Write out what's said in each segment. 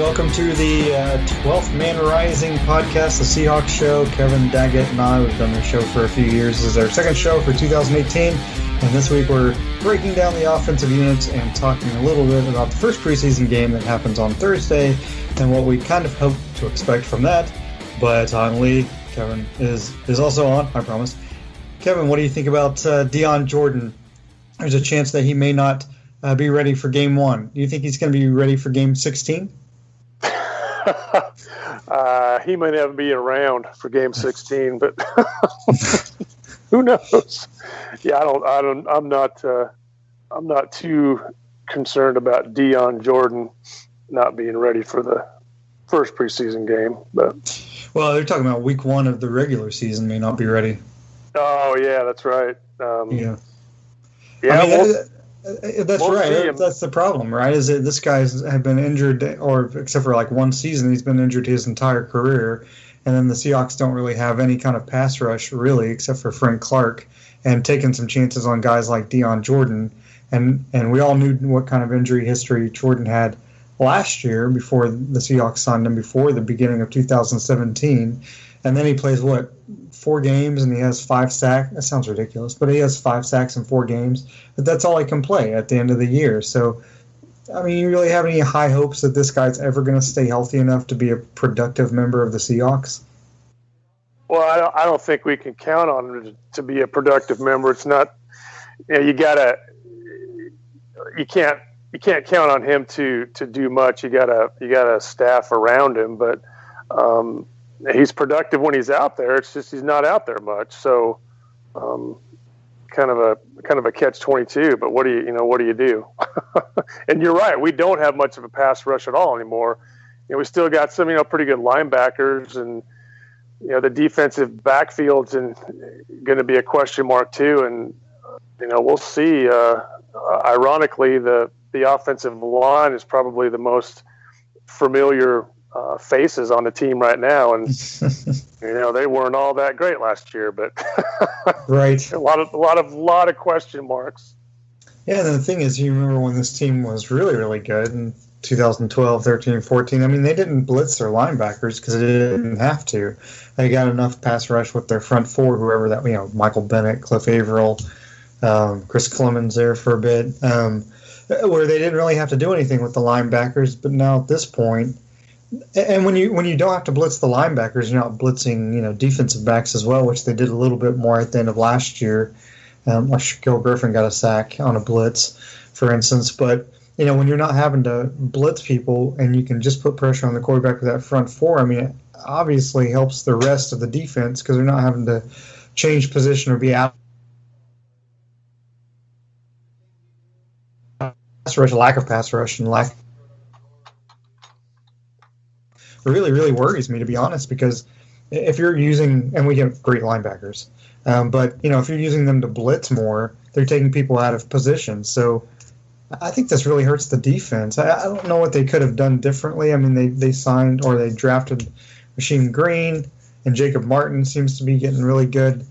welcome to the 12th Man Rising podcast, the Seahawks Show. Kevin Daggett and I, we've done the show for a few years. This is our second show for 2018, and this week we're breaking down the offensive units and talking a little bit about the first preseason game that happens on Thursday and what we kind of hope to expect from that. But Lee, Kevin is also on, I promise. Kevin, what do you think about Dion Jordan? There's a chance that he may not be ready for game 1. Do you think he's going to be ready for game 16? He might not be around for game 16, but who knows? Yeah, I'm not too concerned about Dion Jordan not being ready for the first preseason game. But well, they're talking about week 1 of the regular season may not be ready. Oh yeah, that's right. Yeah. Yeah. I mean, that's right. That's the problem, right? Is that this guy's have been injured, or except for like one season, he's been injured his entire career. And then the Seahawks don't really have any kind of pass rush, really, except for Frank Clark, and taking some chances on guys like Dion Jordan. And we all knew what kind of injury history Jordan had last year before the Seahawks signed him, before the beginning of 2017. And then he plays, 4 games, and he has 5 sacks. That sounds ridiculous, but he has 5 sacks in 4 games. But that's all he can play at the end of the year. So, I mean, you really have any high hopes that this guy's ever going to stay healthy enough to be a productive member of the Seahawks? Well, I don't think we can count on him to be a productive member. It's not, you can't count on him to do much. You got a staff around him, but he's productive when he's out there. It's just he's not out there much. So, kind of a catch-22. But what do you do? And you're right. We don't have much of a pass rush at all anymore. We still got some pretty good linebackers, and the defensive backfield's going to be a question mark too. And we'll see. Ironically, the offensive line is probably the most familiar faces on the team right now, and they weren't all that great last year, but right, a lot of question marks. Yeah, and the thing is, you remember when this team was really, really good in 2012, 13, 14. I mean, they didn't blitz their linebackers because they didn't have to. They got enough pass rush with their front four, whoever that, Michael Bennett, Cliff Averill, Chris Clemens there for a bit, where they didn't really have to do anything with the linebackers. But now at this point, and when you don't have to blitz the linebackers, you're not blitzing defensive backs as well, which they did a little bit more at the end of last year. Shaquille Griffin got a sack on a blitz, for instance. But when you're not having to blitz people and you can just put pressure on the quarterback with that front four, I mean, it obviously helps the rest of the defense because they're not having to change position or be out. Lack of pass rush and lack really, really worries me, to be honest, because if you're using, and we have great linebackers, but if you're using them to blitz more, they're taking people out of position. So I think this really hurts the defense. I don't know what they could have done differently. I mean, they signed, or they drafted Rasheem Green, and Jacob Martin seems to be getting really good,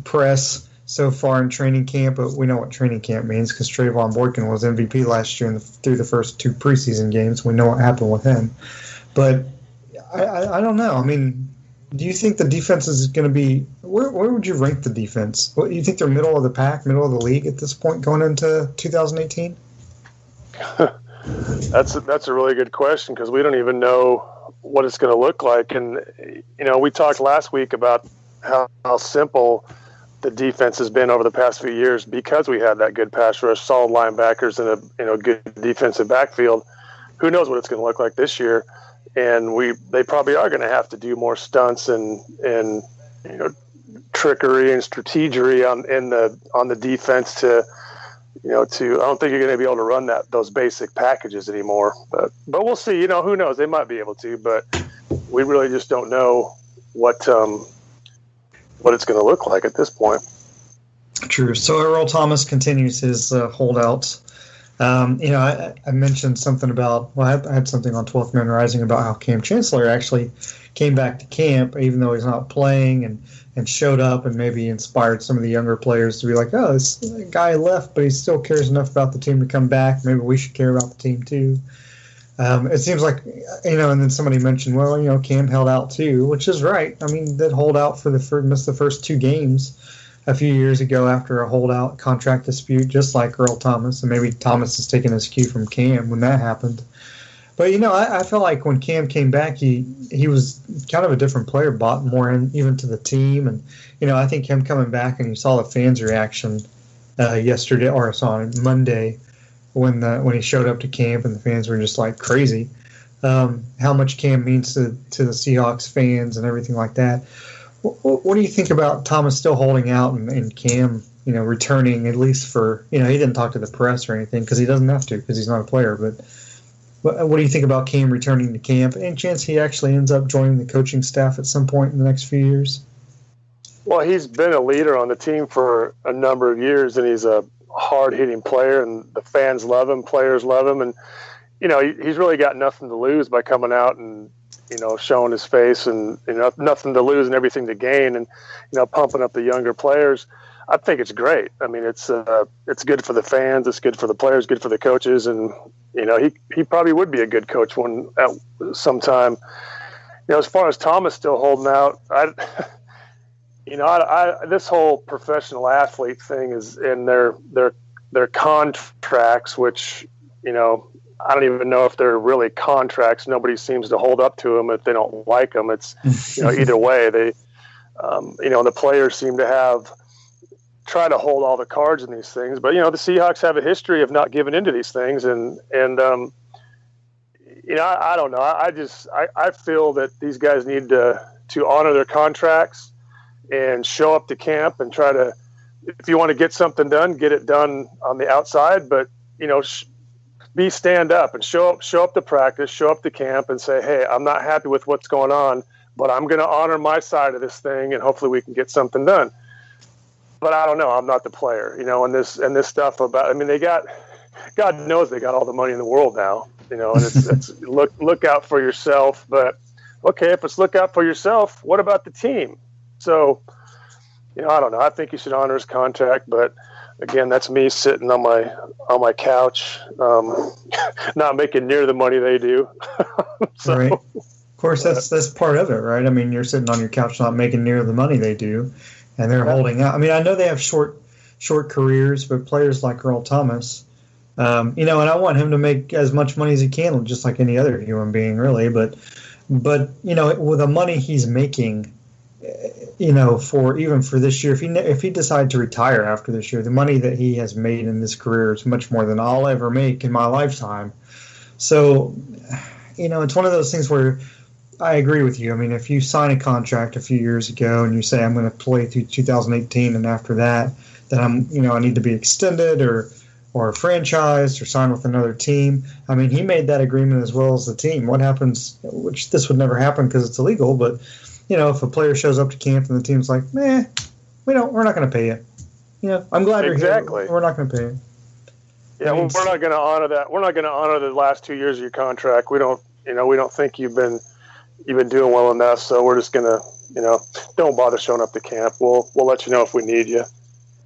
press so far in training camp, but we know what training camp means because Trayvon Boykin was MVP last year through the first 2 preseason games. We know what happened with him. But I don't know. I mean, do you think the defense is going to be – where would you rank the defense? What, you think they're middle of the pack, middle of the league at this point going into 2018? That's a really good question because we don't even know what it's going to look like. And, we talked last week about how simple – the defense has been over the past few years because we had that good pass rush, solid linebackers, and a good defensive backfield. Who knows what it's going to look like this year? And they probably are going to have to do more stunts and trickery and strategery on the defense to I don't think you're going to be able to run those basic packages anymore. But we'll see. Who knows? They might be able to, but we really just don't know what it's going to look like at this point. True. So Earl Thomas continues his holdout. I mentioned something about, I had something on 12th Man Rising about how Cam Chancellor actually came back to camp, even though he's not playing, and showed up and maybe inspired some of the younger players to be like, oh, this guy left, but he still cares enough about the team to come back. Maybe we should care about the team too. It seems like, and then somebody mentioned, well, Cam held out too, which is right. I mean, that hold out missed the first 2 games a few years ago after a holdout contract dispute, just like Earl Thomas. And maybe Thomas has taken his cue from Cam when that happened. But, I feel like when Cam came back, he was kind of a different player, bought more in, even to the team. And, I think him coming back, and you saw the fans' reaction yesterday, or on Monday, when he showed up to camp, and the fans were just like crazy. How much Cam means to the Seahawks fans and everything like that. What do you think about Thomas still holding out and Cam, returning, at least for, he didn't talk to the press or anything because he doesn't have to because he's not a player. But what do you think about Cam returning to camp? Any chance he actually ends up joining the coaching staff at some point in the next few years? Well, he's been a leader on the team for a number of years, and he's a hard-hitting player, and the fans love him, players love him, and he's really got nothing to lose by coming out and showing his face, and nothing to lose and everything to gain, and pumping up the younger players. I think it's great. I mean, it's good for the fans, it's good for the players, good for the coaches, and he probably would be a good coach at some time. As far as Thomas still holding out, this whole professional athlete thing is in their contracts, which, I don't even know if they're really contracts. Nobody seems to hold up to them if they don't like them. It's, either way, they, the players seem to try to hold all the cards in these things. But, the Seahawks have a history of not giving into these things. And I don't know. I feel that these guys need to honor their contracts and show up to camp and try to, if you want to get something done, get it done on the outside, but, stand up and show up to practice, show up to camp and say, hey, I'm not happy with what's going on, but I'm going to honor my side of this thing and hopefully we can get something done. But I don't know. I'm not the player, and this stuff about, God knows they got all the money in the world now, and it's look out for yourself. But okay, if it's look out for yourself, what about the team? So, I don't know. I think he should honor his contract, but again, that's me sitting on my couch, not making near the money they do. So, right. Of course, that's part of it, right? I mean, you're sitting on your couch not making near the money they do, and they're holding out. I mean, I know they have short careers, but players like Earl Thomas, and I want him to make as much money as he can, just like any other human being, really. But with the money he's making, for this year, if he decided to retire after this year, the money that he has made in this career is much more than I'll ever make in my lifetime. So, it's one of those things where I agree with you. I mean, if you sign a contract a few years ago and you say, I'm going to play through 2018 and after that, then I need to be extended or franchised or sign with another team. I mean, he made that agreement as well as the team. What happens, which this would never happen because it's illegal, but if a player shows up to camp and the team's like, we're not going to pay you. I'm glad you're here. We're not going to pay you. Yeah, we're not going to honor that. We're not going to honor the last 2 years of your contract. We don't think you've been doing well enough. So we're just going to, don't bother showing up to camp. We'll let you know if we need you.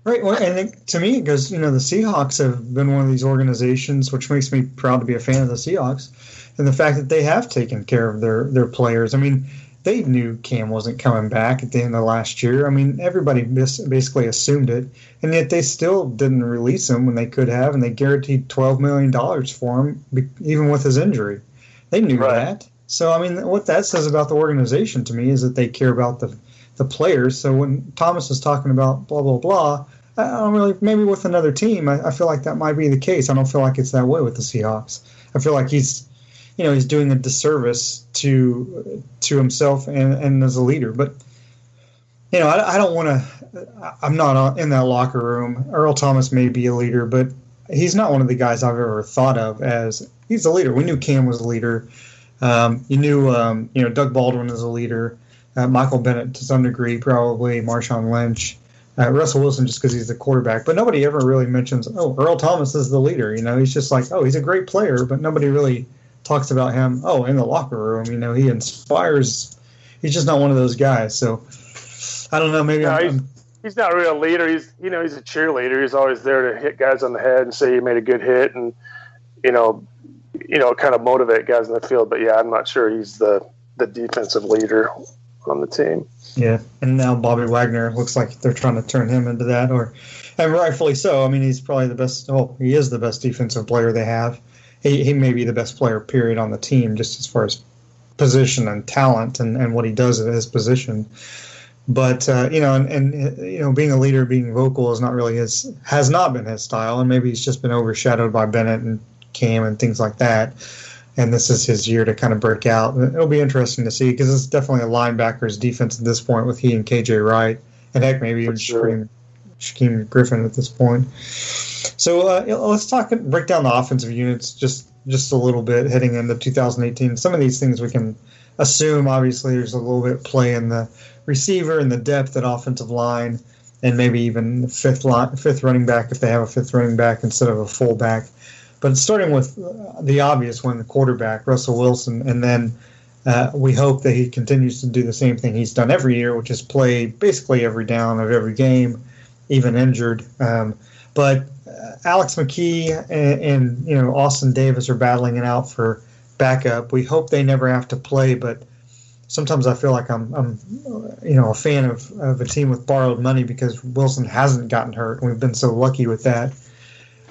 Right. Well, and to me, it goes, the Seahawks have been one of these organizations, which makes me proud to be a fan of the Seahawks, and the fact that they have taken care of their players. I mean, they knew Cam wasn't coming back at the end of last year. I mean, everybody basically assumed it, and yet they still didn't release him when they could have, and they guaranteed $12 million for him, even with his injury. They knew that. So, I mean, what that says about the organization to me is that they care about the players. So when Thomas is talking about blah, blah, blah, I don't really, maybe with another team, I feel like that might be the case. I don't feel like it's that way with the Seahawks. I feel like he's doing a disservice to himself and as a leader. But, I don't want to – I'm not in that locker room. Earl Thomas may be a leader, but he's not one of the guys I've ever thought of as – he's a leader. We knew Cam was a leader. You knew, Doug Baldwin is a leader. Michael Bennett to some degree, probably. Marshawn Lynch. Russell Wilson just because he's the quarterback. But nobody ever really mentions, Earl Thomas is the leader. He's just like, he's a great player, but nobody really talks about him, in the locker room. He inspires. He's just not one of those guys. So I don't know. Maybe he's not really a leader. He's a cheerleader. He's always there to hit guys on the head and say he made a good hit. And, kind of motivate guys in the field. But yeah, I'm not sure he's the defensive leader on the team. Yeah, and now Bobby Wagner looks like they're trying to turn him into that, and rightfully so. I mean, he's probably the best. Oh, he is the best defensive player they have. He may be the best player, period, on the team, just as far as position and talent and what he does at his position. But being a leader, being vocal has not been his style, and maybe he's just been overshadowed by Bennett and Cam and things like that. And this is his year to kind of break out. It'll be interesting to see because it's definitely a linebacker's defense at this point with he and KJ Wright, and heck, maybe even Shaquem Griffin at this point. So let's break down the offensive units just a little bit heading into 2018. Some of these things we can assume. Obviously, there's a little bit of play in the receiver and the depth at offensive line, and maybe even the fifth running back if they have a fifth running back instead of a fullback. But starting with the obvious one, the quarterback, Russell Wilson, and then we hope that he continues to do the same thing he's done every year, which is play basically every down of every game, even injured. But Alex McKee and Austin Davis are battling it out for backup. We hope they never have to play, but sometimes I feel like I'm a fan of a team with borrowed money because Wilson hasn't gotten hurt, and we've been so lucky with that.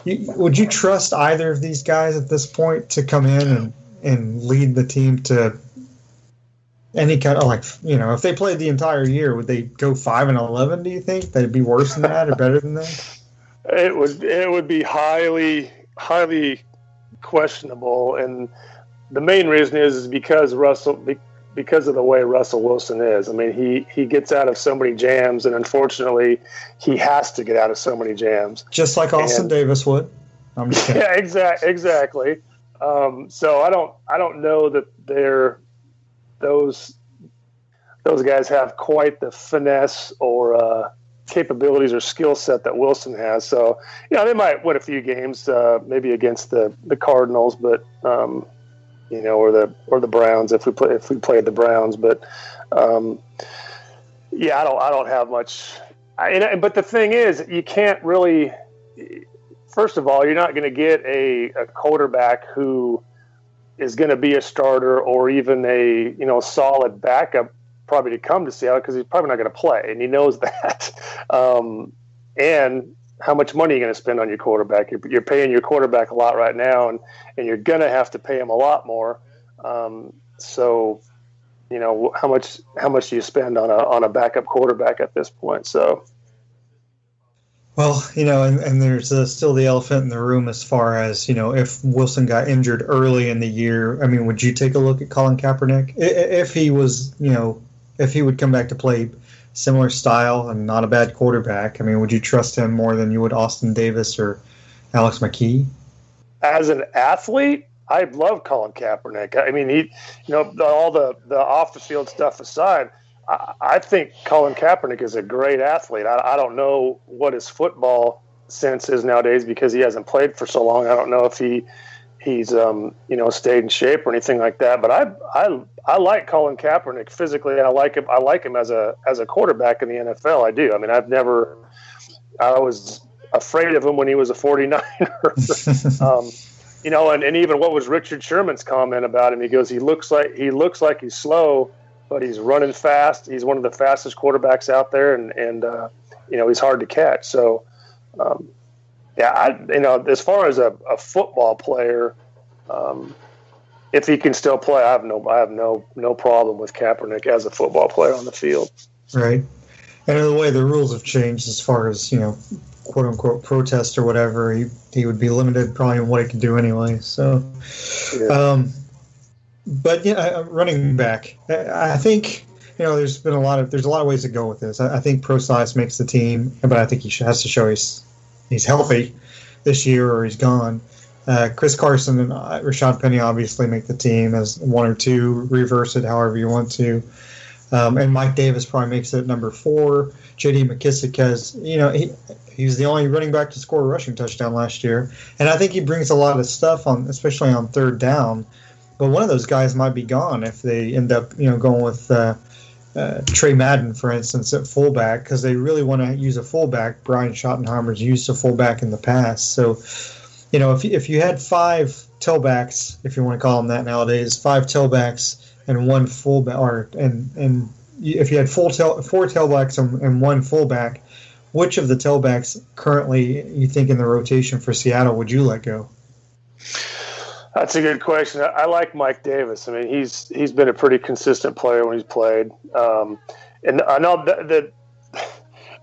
Would you trust either of these guys at this point to come in and lead the team to any kind of if they played the entire year, would they go 5-11? Do you think they'd be worse than that or better than that? It would be highly, highly questionable, and the main reason is because of the way Russell Wilson is. I mean, he gets out of so many jams, and unfortunately, he has to get out of so many jams. Just like Austin Davis would. I'm just kidding. Yeah, exactly. So I don't know that those guys have quite the finesse or capabilities or skill set that Wilson has. So they might win a few games, maybe against the Cardinals, but. Or the Browns if we played the Browns, but I don't have much. But the thing is, you can't really. First of all, you're not going to get a quarterback who is going to be a starter or even a solid backup probably to come to Seattle because he's probably not going to play, and he knows that. And how much money are you going to spend on your quarterback? You're paying your quarterback a lot right now, and you're going to have to pay him a lot more. So, how much do you spend on a backup quarterback at this point? So, well, and there's still the elephant in the room as far as if Wilson got injured early in the year. I mean, would you take a look at Colin Kaepernick if he was, if he would come back to play similar style and not a bad quarterback? I mean, would you trust him more than you would Austin Davis or Alex McKee? As an athlete, I love Colin Kaepernick. I mean, he, all the off the field stuff aside, I think Colin Kaepernick is a great athlete. I don't know what his football sense is nowadays because he hasn't played for so long. I don't know if he's stayed in shape or anything like that. But I like Colin Kaepernick physically, and I like him as a quarterback in the NFL. I do. I mean, I was afraid of him when he was a 49er. And even what was Richard Sherman's comment about him? He goes, he looks like he's slow, but he's running fast. He's one of the fastest quarterbacks out there, and he's hard to catch. So. As far as a football player, if he can still play, I have no problem with Kaepernick as a football player on the field. Right, and in the way the rules have changed as far as quote unquote protest or whatever, he would be limited probably in what he could do anyway. So, running back, I think. There's a lot of ways to go with this. I think pro size makes the team, but I think he has to show he's healthy this year or he's gone. Chris Carson and Rashad Penny obviously make the team as one or two. Reverse it however you want to. And Mike Davis probably makes it number 4. J.D. McKissick has, he's the only running back to score a rushing touchdown last year. And I think he brings a lot of stuff especially on third down. But one of those guys might be gone if they end up, going with Trey Madden, for instance, at fullback, because they really want to use a fullback. Brian Schottenheimer's used a fullback in the past. So, if you had five tailbacks, if you want to call them that nowadays, five tailbacks and one fullback, and if you had four tailbacks and one fullback, which of the tailbacks currently you think in the rotation for Seattle would you let go? That's a good question. I like Mike Davis. I mean, he's been a pretty consistent player when he's played, and I know the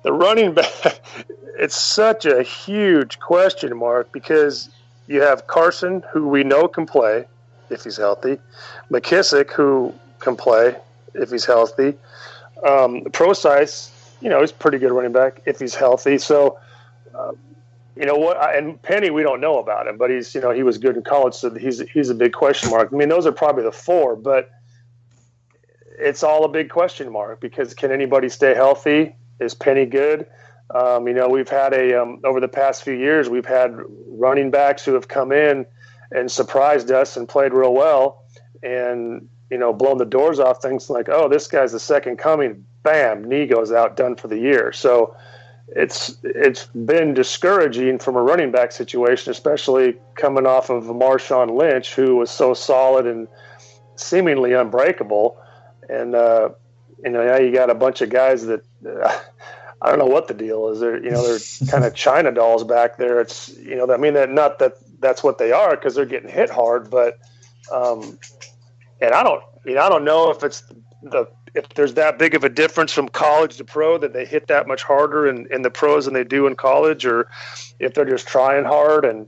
running back. It's such a huge question mark because you have Carson, who we know can play if he's healthy, McKissick, who can play if he's healthy, Procise, he's a pretty good running back if he's healthy. So, and Penny, we don't know about him, but he's, he was good in college, so he's a big question mark. I mean, those are probably the four, but it's all a big question mark because can anybody stay healthy? Is Penny good? We've had over the past few years, we've had running backs who have come in and surprised us and played real well and, blown the doors off things like, oh, this guy's the second coming, bam, knee goes out, done for the year. So it's been discouraging from a running back situation, especially coming off of Marshawn Lynch, who was so solid and seemingly unbreakable. And, now you got a bunch of guys that I don't know what the deal is. They're kind of China dolls back there. It's, not that that's what they are because they're getting hit hard, but, and I don't know if it's if there's that big of a difference from college to pro that they hit that much harder in the pros than they do in college, or if they're just trying hard. And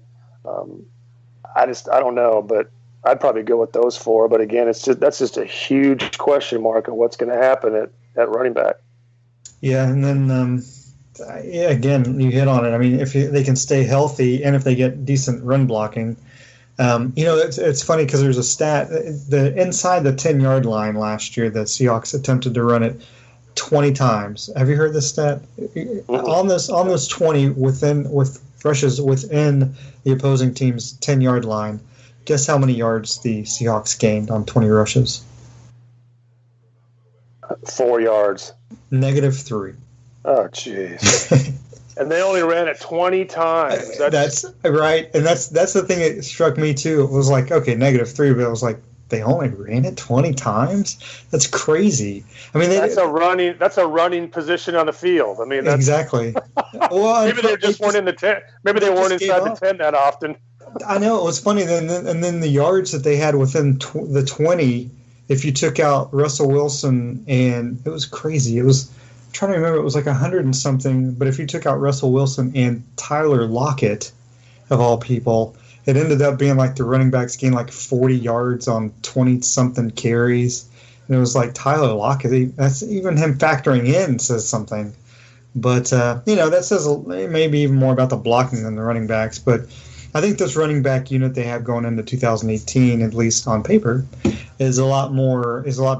I don't know, but I'd probably go with those four. But again, that's just a huge question mark on what's going to happen at running back. Yeah, and then again, you hit on it. I mean, if they can stay healthy and if they get decent run blocking, it's funny because there's a stat inside the 10-yard line last year. The Seahawks attempted to run it 20 times. Have you heard this stat? On those 20 with rushes within the opposing team's 10-yard line. Guess how many yards the Seahawks gained on 20 rushes? 4 yards. -3. Oh, jeez. And they only ran it 20 times. That's right. And that's the thing that struck me, too. It was like, okay, -3, but it was like, they only ran it 20 times? That's crazy. I mean, that's a running position on the field. I mean, exactly. Well, maybe they just weren't in the 10. Maybe they weren't inside the 10 that often. I know, it was funny. And then the yards that they had within the 20, if you took out Russell Wilson, and it was crazy. It was, I'm trying to remember, it was like 100 and something. But if you took out Russell Wilson and Tyler Lockett, of all people, it ended up being like the running backs gained like 40 yards on 20-something carries. And it was like Tyler Lockett, that's even him factoring in says something. But, that says maybe even more about the blocking than the running backs. But I think this running back unit they have going into 2018, at least on paper, is a lot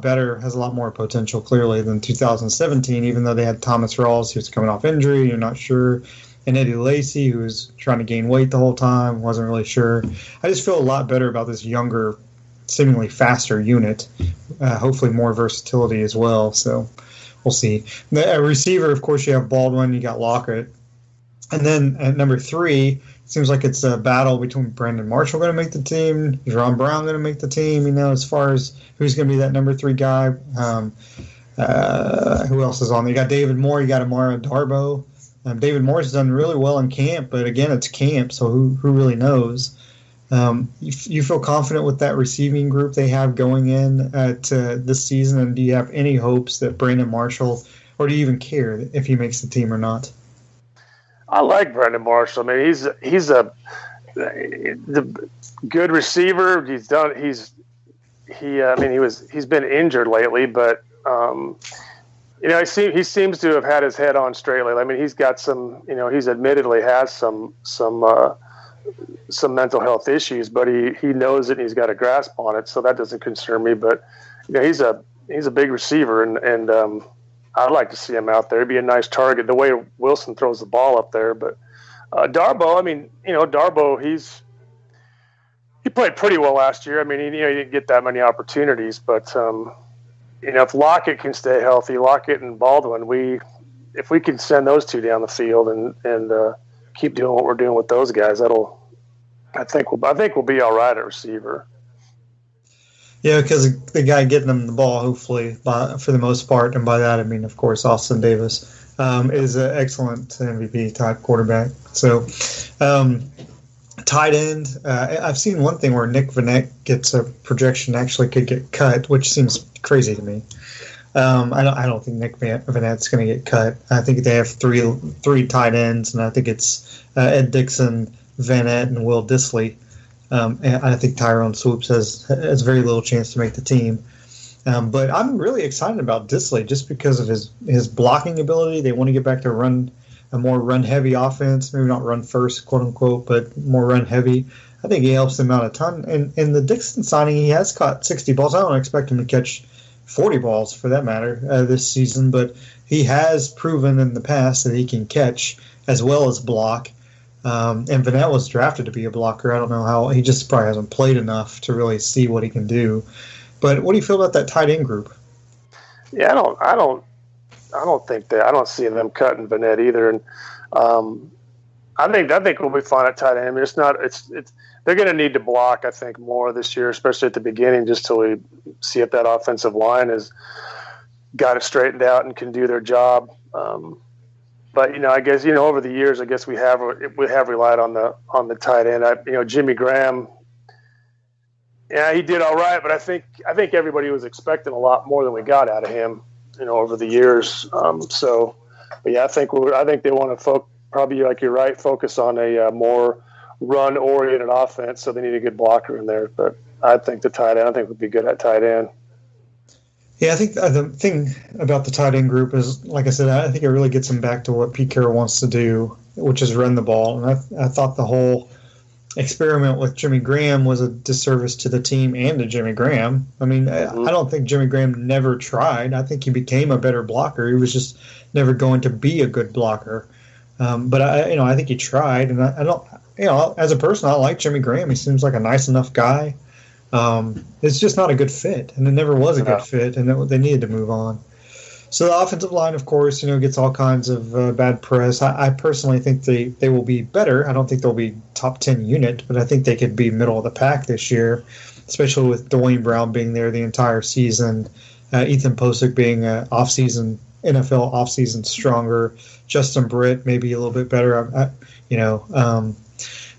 better, has a lot more potential clearly than 2017, even though they had Thomas Rawls, who's coming off injury, you're not sure, and Eddie Lacy, who was trying to gain weight the whole time, wasn't really sure. I just feel a lot better about this younger, seemingly faster unit, hopefully more versatility as well, so we'll see. A receiver, of course, you have Baldwin, you got Lockett, and then at number 3, it seems like it's a battle between Brandon Marshall going to make the team, Jerron Brown going to make the team, as far as who's going to be that number 3 guy. Who else is on there? You got David Moore, you got Amara Darboh. David Moore's done really well in camp, but again, it's camp, so who really knows? You feel confident with that receiving group they have going in to this season, and do you have any hopes that Brandon Marshall, or do you even care if he makes the team or not? I like Brandon Marshall. I mean, he's a good receiver. He's been injured lately, but he seems to have had his head on straight lately. I mean, he's got some, he's admittedly has some mental health issues, but he knows it and he's got a grasp on it, so that doesn't concern me. But he's a big receiver, and I'd like to see him out there. It'd be a nice target, the way Wilson throws the ball up there. But Darboh, Darboh, he played pretty well last year. I mean, he didn't get that many opportunities, but if Lockett can stay healthy, Lockett and Baldwin, if we can send those two down the field and keep doing what we're doing with those guys, that'll I think we'll be all right at receiver. Yeah, because the guy getting them the ball, hopefully, for the most part, and by that I mean, of course, Austin Davis is an excellent MVP type quarterback. So, tight end, I've seen one thing where Nick Vannett gets a projection actually could get cut, which seems crazy to me. I don't think Nick Vannett's going to get cut. I think they have three tight ends, and I think it's Ed Dixon, Vannett, and Will Dissly. And I think Tyrone Swoops has very little chance to make the team. But I'm really excited about Dissly just because of his blocking ability. They want to get back to a more run-heavy offense, maybe not run first, quote-unquote, but more run-heavy. I think he helps them out a ton. And in the Dixon signing, he has caught 60 balls. I don't expect him to catch 40 balls, for that matter, this season, but he has proven in the past that he can catch as well as block. And Vannett was drafted to be a blocker. I don't know how. He just probably hasn't played enough to really see what he can do. But what do you feel about that tight end group? Yeah, I don't think that. I don't see them cutting Vannett either. And I think we'll be fine at tight end. I mean, they're going to need to block, I think, more this year, especially at the beginning, just till we see if that offensive line has got it straightened out and can do their job. But I guess over the years, I guess we have relied on the tight end. Jimmy Graham, yeah, he did all right, but I think everybody was expecting a lot more than we got out of him, over the years. But yeah, I think they want to probably, like you're right, focus on a more run-oriented offense. So they need a good blocker in there. But I think the tight end, would be good at tight end. Yeah, I think the thing about the tight end group is, like I said, I think it really gets them back to what Pete Carroll wants to do, which is run the ball. And I thought the whole experiment with Jimmy Graham was a disservice to the team and to Jimmy Graham. I mean, I don't think Jimmy Graham never tried. I think he became a better blocker. He was just never going to be a good blocker. But I think he tried, and I don't. As a person, I like Jimmy Graham. He seems like a nice enough guy. It's just not a good fit, and it never was a good fit, and they needed to move on. So the offensive line, of course, gets all kinds of bad press. I personally think they will be better. I don't think they'll be top 10 unit, but I think they could be middle of the pack this year, especially with Dwayne Brown being there the entire season, Ethan Posick being NFL offseason stronger, Justin Britt maybe a little bit better.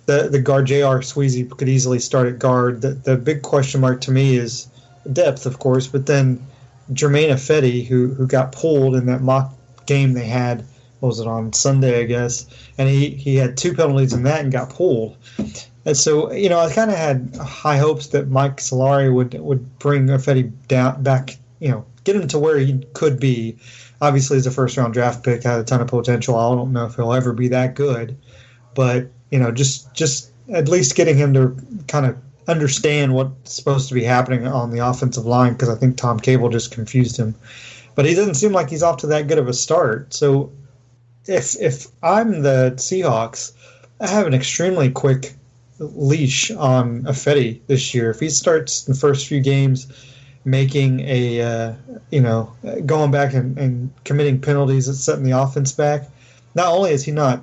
The guard J.R. Sweezy could easily start at guard. The big question mark to me is depth, of course, but then Jermaine Ifedi, who got pulled in that mock game they had, what was it, on Sunday, I guess, and he had 2 penalties in that and got pulled. And so, I kind of had high hopes that Mike Solari would bring Ifedi back, get him to where he could be. Obviously, as a first-round draft pick, had a ton of potential. I don't know if he'll ever be that good, but just at least getting him to kind of understand what's supposed to be happening on the offensive line, because I think Tom Cable just confused him. But he doesn't seem like he's off to that good of a start. So if I'm the Seahawks, I have an extremely quick leash on Ifedi this year. If he starts the first few games making going back and committing penalties and setting the offense back, not only is he not,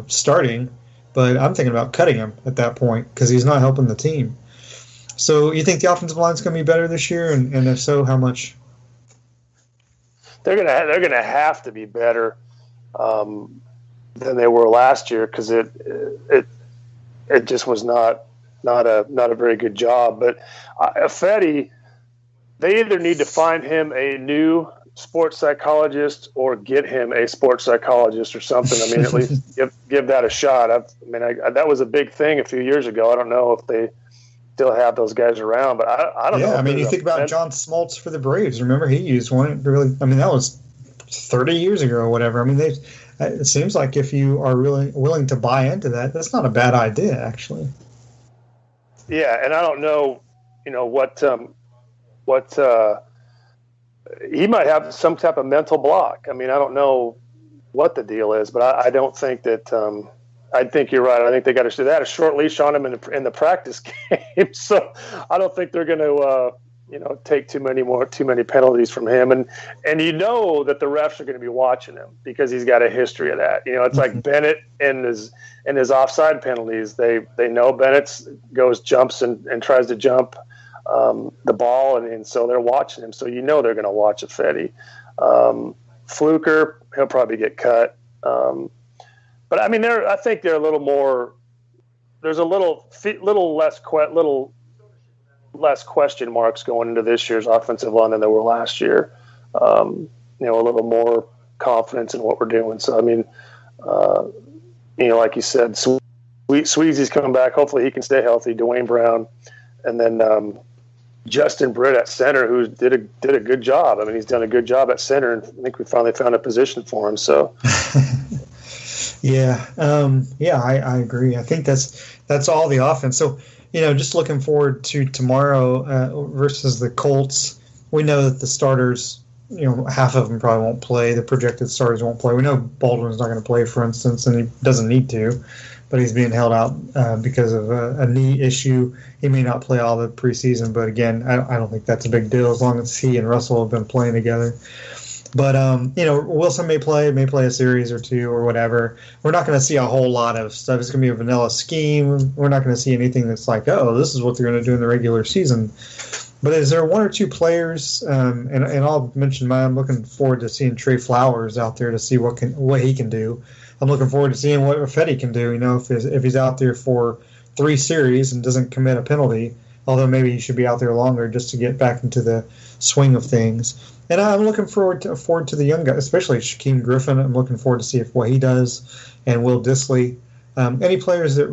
starting, but I'm thinking about cutting him at that point because he's not helping the team. So you think the offensive line's going to be better this year, and if so, how much? They're gonna have to be better than they were last year, because it just was not a very good job. But Ifedi, they either need to find him a new sports psychologist or get him a sports psychologist or something. I mean, at least give that a shot. That was a big thing a few years ago. I don't know if they still have those guys around, but I don't know. Yeah, I mean, you think about John Smoltz for the Braves. Remember, he used one. Really, I mean, that was 30 years ago or whatever. I mean, it seems like if you are really willing to buy into that, that's not a bad idea, actually. Yeah, and I don't know, what he might have some type of mental block. I mean, I don't know what the deal is, but I don't think that. I think you're right. I think they had a short leash on him in the practice game, so I don't think they're going to take too many penalties from him, and that the refs are going to be watching him because he's got a history of that. It's like Bennett and his offside penalties. They know Bennett jumps and tries to jump the ball, and so they're watching him. So they're going to watch Fetty. Fluker, he'll probably get cut. But I mean, I think they're a little more. There's a little less question marks going into this year's offensive line than there were last year. A little more confidence in what we're doing. So I mean, like you said, Sweezy's coming back. Hopefully he can stay healthy. Dwayne Brown, and then Justin Britt at center, who did a good job. I mean, he's done a good job at center, and I think we finally found a position for him. So. Yeah, I agree. I think that's all the offense. So, just looking forward to tomorrow versus the Colts. We know that the starters, half of them probably won't play. The projected starters won't play. We know Baldwin's not going to play, for instance, and he doesn't need to, but he's being held out because of a knee issue. He may not play all the preseason, but again, I don't think that's a big deal as long as he and Russell have been playing together. But, Wilson may play a series or two or whatever. We're not going to see a whole lot of stuff. It's going to be a vanilla scheme. We're not going to see anything that's like, oh, this is what they're going to do in the regular season. But is there one or two players, and I'll mention mine, I'm looking forward to seeing Trey Flowers out there to see what he can do. I'm looking forward to seeing what Fetty can do, if he's out there for 3 series and doesn't commit a penalty, although maybe he should be out there longer just to get back into the swing of things. And I'm looking forward to the young guys, especially Shaquem Griffin. I'm looking forward to see what he does, and Will Dissly. Any players that,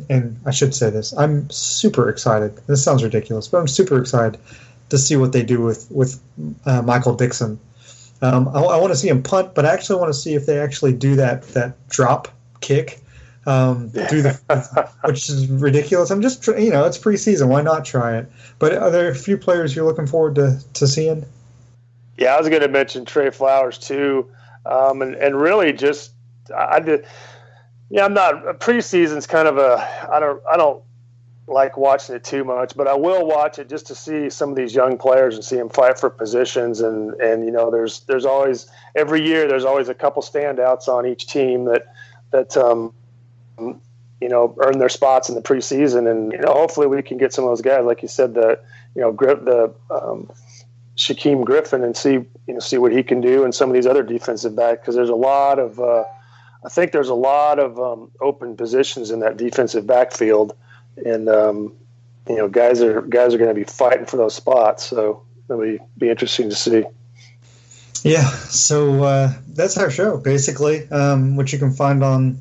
and I should say this, I'm super excited. This sounds ridiculous, but I'm super excited to see what they do with Michael Dixon. I want to see him punt, but I actually want to see if they actually do that drop kick, which is ridiculous. I'm just, it's preseason. Why not try it? But are there a few players you're looking forward to seeing? Yeah, I was going to mention Trey Flowers too, and really just I did. Yeah, I'm not. Preseason's kind of I don't like watching it too much, but I will watch it just to see some of these young players and see them fight for positions. And there's always every year there's always a couple standouts on each team that earn their spots in the preseason, and hopefully we can get some of those guys, like you said, Shaquem Griffin, and see what he can do, and some of these other defensive backs, because there's a lot of I think there's a lot of open positions in that defensive backfield, and guys are going to be fighting for those spots, so it'll be interesting to see. Yeah, so that's our show basically, which you can find on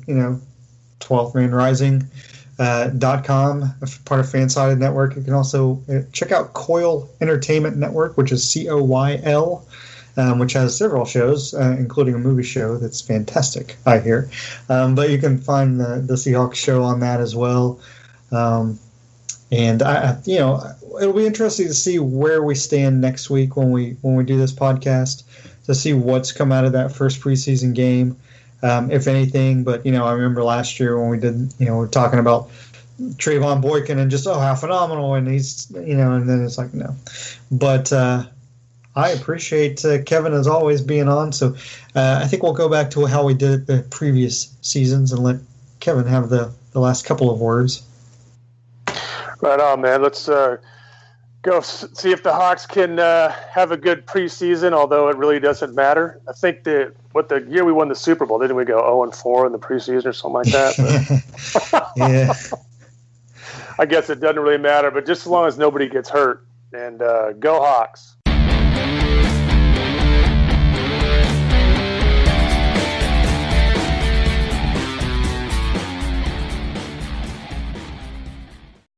12manrising.com, part of Fansided Network. You can also check out Coil Entertainment Network, which is COYL, which has several shows, including a movie show that's fantastic, I hear. But you can find the Seahawks Show on that as well. And it'll be interesting to see where we stand next week when we do this podcast, to see what's come out of that first preseason game. If anything, but I remember last year when we did, we're talking about Trayvon Boykin and just how phenomenal, and he's and then it's like no, but I appreciate Kevin as always being on. So I think we'll go back to how we did it the previous seasons and let Kevin have the last couple of words. Right on, man. Let's go see if the Hawks can have a good preseason, although it really doesn't matter. I think the year we won the Super Bowl, didn't we go 0-4 in the preseason or something like that? Yeah. I guess it doesn't really matter, but just as long as nobody gets hurt, and go Hawks.